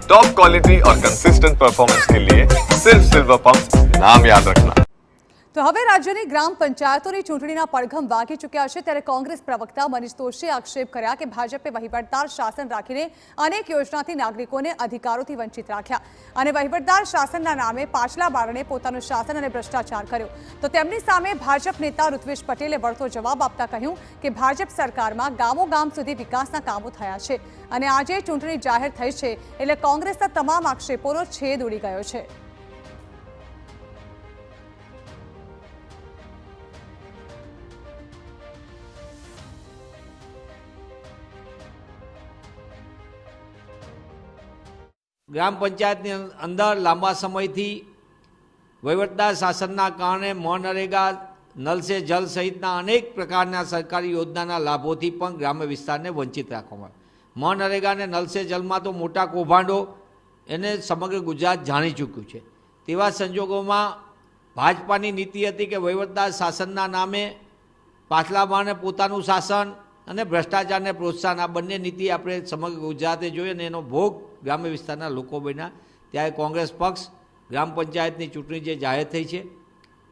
Top quality और consistent performance के लिए सिर्फ सिल्वर पंप नाम याद रखना। તો હવે રાજ્યની ગ્રામ પંચાયતોની ચૂંટણીના પડઘમ વાગી ચૂક્યા છે ત્યારે કોંગ્રેસ પ્રવક્તા મનીષ દોશીએ આક્ષેપ કર્યા કે ભાજપે વહીવટદાર શાસન રાખીને અનેક યોજનાથી નાગરિકોને અધિકારોથી વંચિત રાખ્યા અને વહીવટદાર શાસનના નામે પાછલા બારણે પોતાનું શાસન અને ભ્રષ્ટાચાર કર્યો। તો તેમની સામે ભાજપ નેતા ઋત્વિજ પટેલે વળતો જવાબ આપતા કહ્યું કે ભાજપ સરકારમાં ગામો ગામ સુધી વિકાસના કામો થયા છે અને આજે ચૂંટણી જાહેર થઈ છે એટલે કોંગ્રેસના તમામ આક્ષેપોનો છેદ ઉડી ગયો છે। ગ્રામ પંચાયતની અંદર લાંબા સમયથી વહીવટદાર શાસનના કારણે મનરેગા, નલ સે જલ સહિતના અનેક પ્રકારના સરકારી યોજનાના લાભોથી પણ ગ્રામ્ય વિસ્તારને વંચિત રાખવામાં આવે। મનરેગા અને નલ સે જલમાં તો મોટા કૌભાંડો એને સમગ્ર ગુજરાત જાણી ચૂક્યું છે। તેવા સંજોગોમાં ભાજપાની નીતિ હતી કે વહીવટદાર શાસનના નામે પાછલા બારણે પોતાનું શાસન અને ભ્રષ્ટાચારને પ્રોત્સાહન, આ બંને નીતિ આપણે સમગ્ર ગુજરાતે જોઈ અને એનો ભોગ ગ્રામ્ય વિસ્તારના લોકો બન્યા। ત્યારે કોંગ્રેસ પક્ષ ગ્રામ પંચાયતની ચૂંટણી જે જાહેર થઈ છે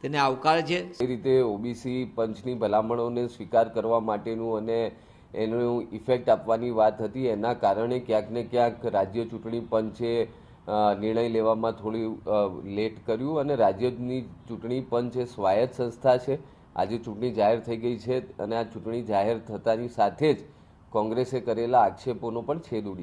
તેને આવકારે છે। એ રીતે ઓબીસી પંચની ભલામણોને સ્વીકાર કરવા માટેનું અને એનું ઇફેક્ટ આપવાની વાત હતી, એના કારણે ક્યાંક ને ક્યાંક રાજ્ય ચૂંટણી પંચે નિર્ણય લેવામાં થોડી લેટ કર્યું અને રાજ્યની ચૂંટણી પંચ એ સ્વાયત્ત સંસ્થા છે। આજે ચૂંટણી જાહેર થઈ ગઈ છે અને આ ચૂંટણી જાહેર થતાની સાથે જ કોંગ્રેસે કરેલા આક્ષેપોનો પણ છેદ ઉડી